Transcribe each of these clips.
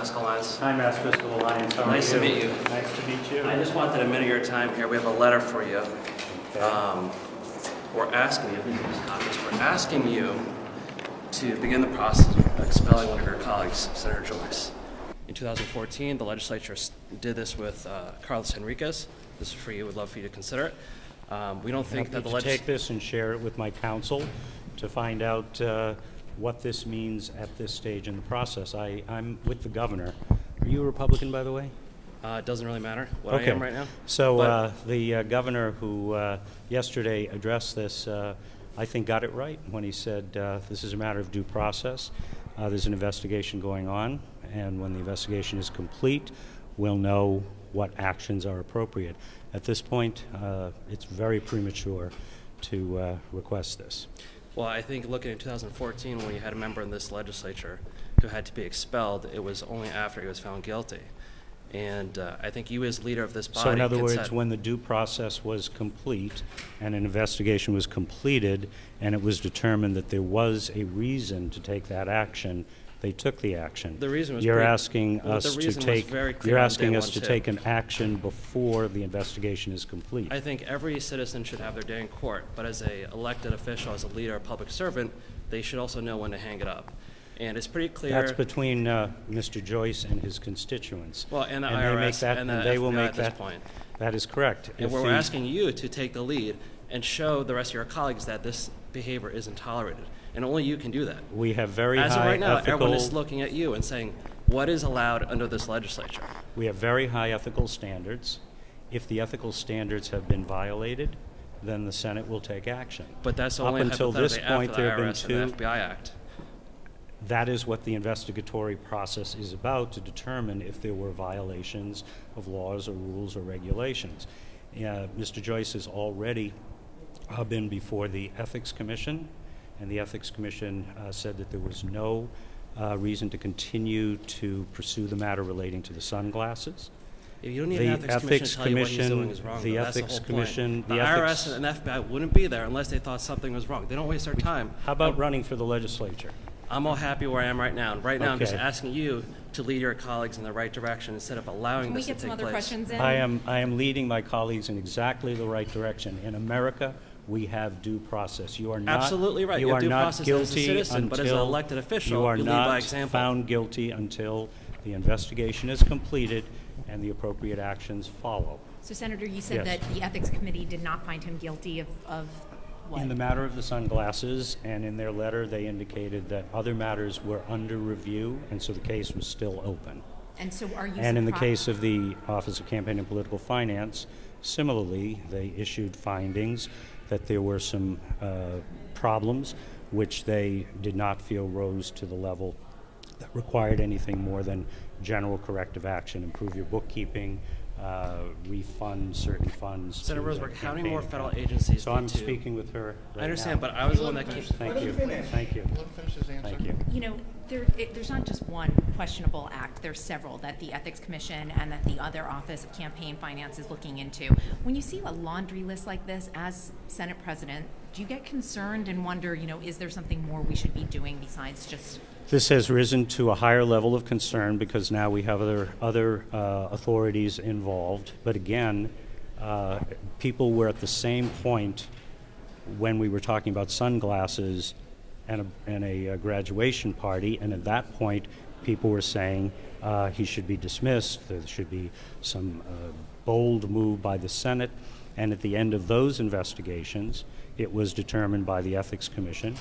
Fiscal Alliance. Hi, Mass Fiscal Alliance. How are Nice you? to meet you. Nice to meet you. I just wanted a minute of your time here. We have a letter for you. Okay. We're asking you to begin the process of expelling one of your colleagues, Senator Joyce. In 2014, the legislature did this with Carlos Henriquez. This is for you. We'd love for you to consider it. We don't think that the legislature take this and share it with my counsel to find out what this means at this stage in the process. I'm with the governor. Are you a Republican, by the way? It doesn't really matter what Okay. I am right now. So the governor who yesterday addressed this, I think got it right when he said this is a matter of due process. There's an investigation going on, and when the investigation is complete, we'll know what actions are appropriate. At this point, it's very premature to request this. Well, I think looking at 2014, when you had a member in this legislature who had to be expelled, it was only after he was found guilty. And I think you, as leader of this body, so in other words, when the due process was complete and an investigation was completed and it was determined that there was a reason to take that action, they took the action. The reason was you're asking us to take. You're asking us to take an action before the investigation is complete. I think every citizen should have their day in court, but as an elected official, as a leader, a public servant, they should also know when to hang it up. And it's pretty clear. That's between Mr. Joyce and his constituents. Well, and the and IRS and the FBI will make at this that point. That is correct. And we're asking you to take the lead and show the rest of your colleagues that this behavior isn't tolerated. And only you can do that. We have very high ethical... As of right now, everyone is looking at you and saying, what is allowed under this legislature? We have very high ethical standards. If the ethical standards have been violated, then the Senate will take action. But that's only up until this point, after the there have been IRS two. and the FBI Act. That is what the investigatory process is about, to determine if there were violations of laws or rules or regulations. Mr. Joyce has already been before the Ethics Commission, and the Ethics Commission said that there was no reason to continue to pursue the matter relating to the sunglasses. You don't need an ethics commission to tell you what he's doing is wrong. The That's Ethics the whole Commission, point. The IRS and FBI wouldn't be there unless they thought something was wrong. They don't waste their time. How about running for the legislature? I'm all happy where I am right now. Right now, I'm just Okay. asking you to lead your colleagues in the right direction instead of allowing this to take place. Can we get some other questions in? I am leading my colleagues in exactly the right direction. In America, we have due process. You are not absolutely right. You have are due not process guilty as a citizen, but as an elected official, you are lead not by example. found guilty until the investigation is completed and the appropriate actions follow. So, Senator, you said Yes. that the Ethics Committee did not find him guilty of what? In the matter of the sunglasses, and in their letter, they indicated that other matters were under review, and so the case was still open. And so are you And in the surprised- case of the Office of Campaign and Political Finance, similarly, they issued findings that there were some problems which they did not feel rose to the level that required anything more than general corrective action, improve your bookkeeping, refund certain funds. Senator to, Rosenberg, how many campaign more federal accounts. agencies So need I'm to... speaking with her right I understand, now. but I was the one that keeps... Thank you. Thank you. Let him finish his answer. Thank you. You know, there's not just one questionable act. There's several that the Ethics Commission and that the other Office of Campaign Finance is looking into. When you see a laundry list like this as Senate President, do you get concerned and wonder, you know, is there something more we should be doing besides just... This has risen to a higher level of concern because now we have other authorities involved. But again, people were at the same point when we were talking about sunglasses and a graduation party, and at that point, people were saying he should be dismissed. There should be some bold move by the Senate, and at the end of those investigations, it was determined by the Ethics Commission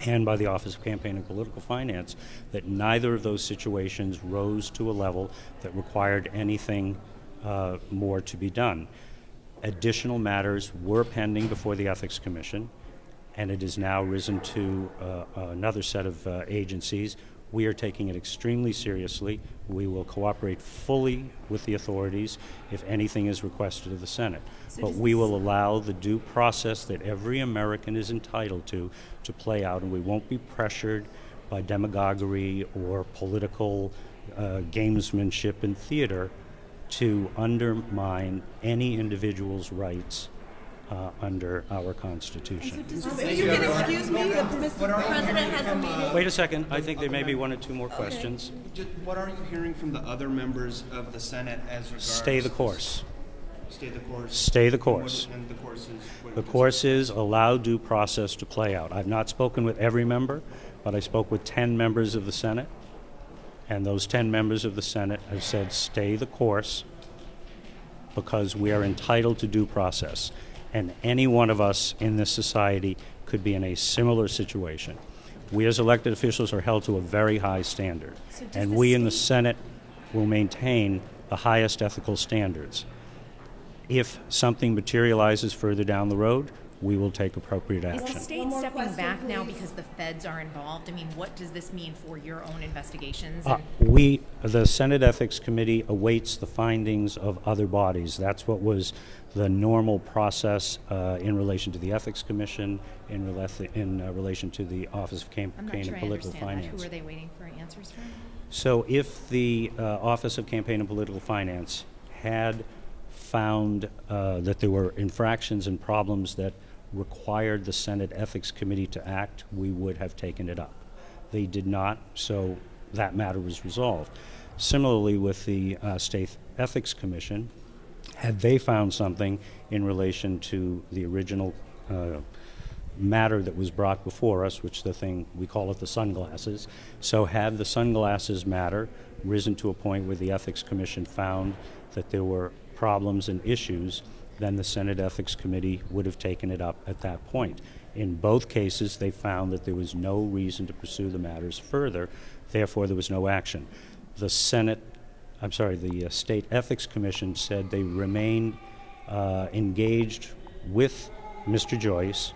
and by the Office of Campaign and Political Finance that neither of those situations rose to a level that required anything more to be done. Additional matters were pending before the Ethics Commission, and it has now risen to another set of agencies. We are taking it extremely seriously. We will cooperate fully with the authorities if anything is requested of the Senate. But we will allow the due process that every American is entitled to play out, and we won't be pressured by demagoguery or political gamesmanship in theater to undermine any individual's rights under our Constitution. If you can excuse me, the President has a meeting. Wait a second. I think there may be one or two more questions. What are you hearing from the other members of the Senate as regards... Stay the course. Stay the course? Stay the course. And the course is... The course is allow due process to play out. I've not spoken with every member, but I spoke with 10 members of the Senate, and those 10 members of the Senate have said stay the course because we are entitled to due process. And any one of us in this society could be in a similar situation. We as elected officials are held to a very high standard, and we in the Senate will maintain the highest ethical standards. If something materializes further down the road, we will take appropriate Is action. the state stepping back now because the feds are involved? I mean, what does this mean for your own investigations? The Senate Ethics Committee awaits the findings of other bodies. That's what was the normal process in relation to the Ethics Commission, in relation to the Office of Campaign and Political Finance. Who are they waiting for answers from? So if the Office of Campaign and Political Finance had found that there were infractions and problems that required the Senate Ethics Committee to act, we would have taken it up. They did not, so that matter was resolved. Similarly with the State Ethics Commission, had they found something in relation to the original matter that was brought before us, which we call it the sunglasses, so had the sunglasses matter risen to a point where the Ethics Commission found that there were problems and issues, then the Senate Ethics Committee would have taken it up at that point. In both cases, they found that there was no reason to pursue the matters further, therefore there was no action. The State Ethics Commission said they remained engaged with Mr. Joyce,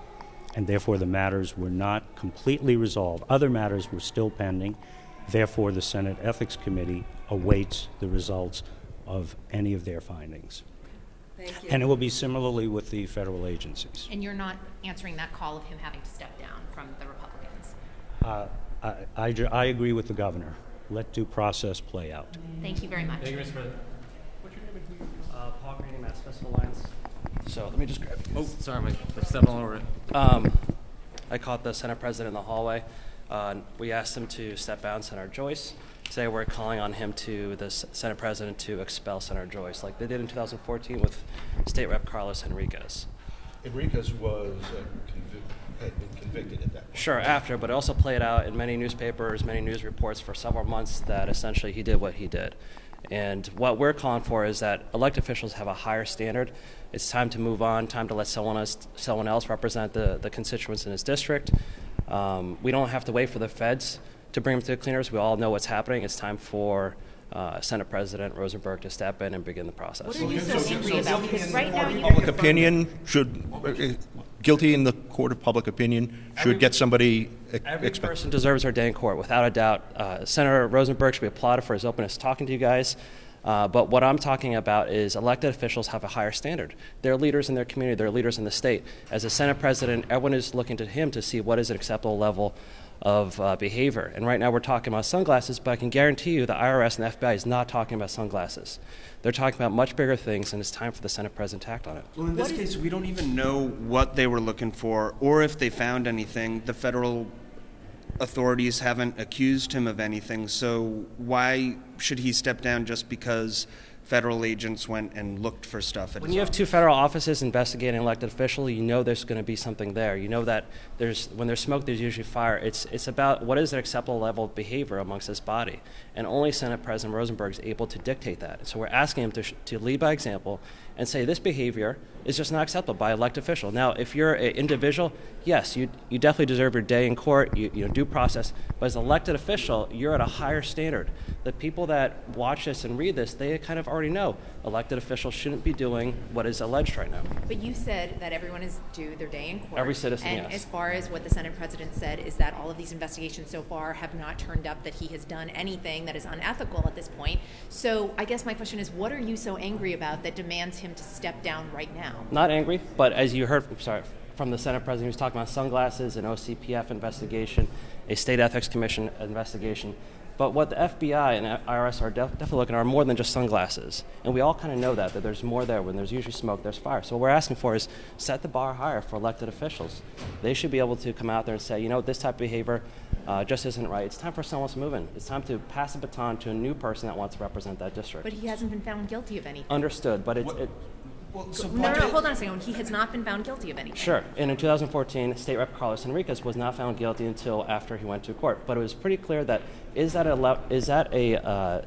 and therefore the matters were not completely resolved. Other matters were still pending, therefore the Senate Ethics Committee awaits the results of any of their findings. Thank you. And it will be similarly with the federal agencies. And you're not answering that call of him having to step down from the Republicans? I agree with the governor. Let due process play out. Thank you very much. Thank you, Mr. President. What's your name again? Paul Green, Mass Festival Alliance. So let me just grab. Oh, sorry, I stepped all over it. I caught the Senate President in the hallway. We asked him to step down Senator Joyce. Today we're calling on him to the Senate President to expel Senator Joyce, like they did in 2014 with State Rep Carlos Enriquez. Enriquez had been convicted at that point. Sure, after, but it also played out in many newspapers, many news reports for several months that essentially he did what he did. And what we're calling for is that elected officials have a higher standard. It's time to move on, time to let someone else represent the constituents in his district. We don't have to wait for the feds to bring him to the cleaners. We all know what's happening. It's time for Senate President Rosenberg to step in and begin the process. What are you so angry about? Because right now you Public opinion should, guilty in the court of public opinion, should get somebody Every person deserves their day in court, without a doubt. Senator Rosenberg should be applauded for his openness talking to you guys. But what I'm talking about is elected officials have a higher standard. They're leaders in their community. They're leaders in the state. As a Senate President, everyone is looking to him to see what is an acceptable level of behavior. And right now we're talking about sunglasses, but I can guarantee you the IRS and the FBI is not talking about sunglasses. They're talking about much bigger things, and it's time for the Senate President to act on it. Well, in this case, we don't even know what they were looking for or if they found anything. The federal authorities haven't accused him of anything, so why should he step down just because federal agents went and looked for stuff at When his you have office? two federal offices investigating an elected official, you know there's going to be something there. You know that when there's smoke, there's usually fire. It's about what is an acceptable level of behavior amongst this body. And only Senate President Rosenberg is able to dictate that. So we're asking him to lead by example and say this behavior is just not acceptable by an elected official. Now, if you're an individual, yes, you definitely deserve your day in court, due process. But as an elected official, you're at a higher standard. The people that watch this and read this, they kind of already know elected officials shouldn't be doing what is alleged right now. But you said that everyone is due their day in court. Every citizen, and yes. As far as what the Senate President said is that all of these investigations so far have not turned up that he has done anything that is unethical at this point. So I guess my question is, what are you so angry about that demands him to step down right now? Not angry, but as you heard from the Senate President, he was talking about sunglasses, an OCPF investigation, a State Ethics Commission investigation. But what the FBI and IRS are definitely looking at are more than just sunglasses. And we all kind of know that there's more there. When there's usually smoke, there's fire. So what we're asking for is set the bar higher for elected officials. They should be able to come out there and say, you know, this type of behavior just isn't right. It's time for someone else to move in. It's time to pass the baton to a new person that wants to represent that district. But he hasn't been found guilty of anything. Understood, but No, hold on a second. He has not been found guilty of anything. Sure. And in 2014, State Rep Carlos Enriquez was not found guilty until after he went to court. But it was pretty clear that is that a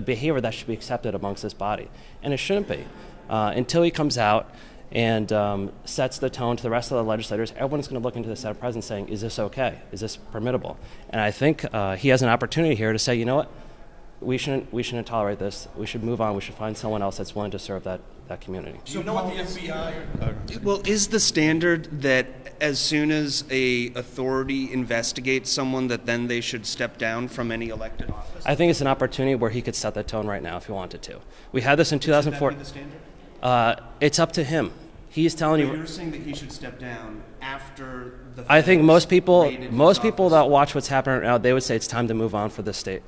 behavior that should be accepted amongst this body? And it shouldn't be. Until he comes out and sets the tone to the rest of the legislators, everyone's going to look into the Senate President saying, is this okay? Is this permittable? And I think he has an opportunity here to say, you know what? We shouldn't tolerate this. We should move on. We should find someone else that's willing to serve that community. Do you know what the FBI... Well, is the standard that as soon as a authority investigates someone that then they should step down from any elected office? I think it's an opportunity where he could set that tone right now if he wanted to. We had this in 2004. Should that be the standard? It's up to him. He's telling So you. you're saying that he should step down after the... I think most people raided his office? that watch what's happening right now, they would say it's time to move on for the state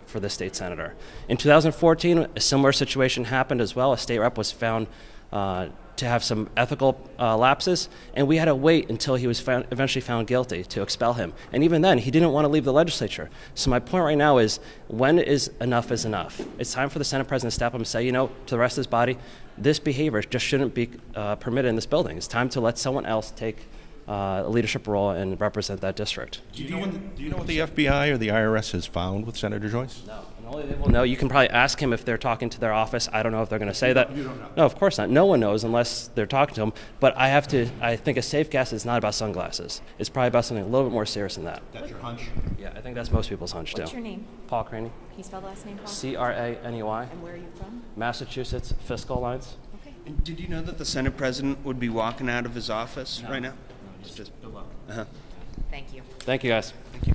senator. In 2014, a similar situation happened as well. A state rep was found to have some ethical lapses, and we had to wait until he was eventually found guilty to expel him. And even then, he didn't want to leave the legislature. So my point right now is, when is enough? It's time for the Senate President to step up and say, you know, to the rest of this body, this behavior just shouldn't be permitted in this building. It's time to let someone else take a leadership role and represent that district. Do you know what the FBI or the IRS has found with Senator Joyce? No. And only they will know. You can probably ask him if they're talking to their office. I don't know if they're going to say that. You don't know. No, of course not. No one knows unless they're talking to them. But I think a safe guess is not about sunglasses. It's probably about something a little bit more serious than that. That's your hunch? Yeah, I think that's most people's hunch, too. What's your name? Paul Craney. Can you spell the last name, Paul? Craney. And where are you from? Massachusetts Fiscal Alliance. Okay. And did you know that the Senate President would be walking out of his office right now? Just good luck. Thank you. Thank you, guys. Thank you.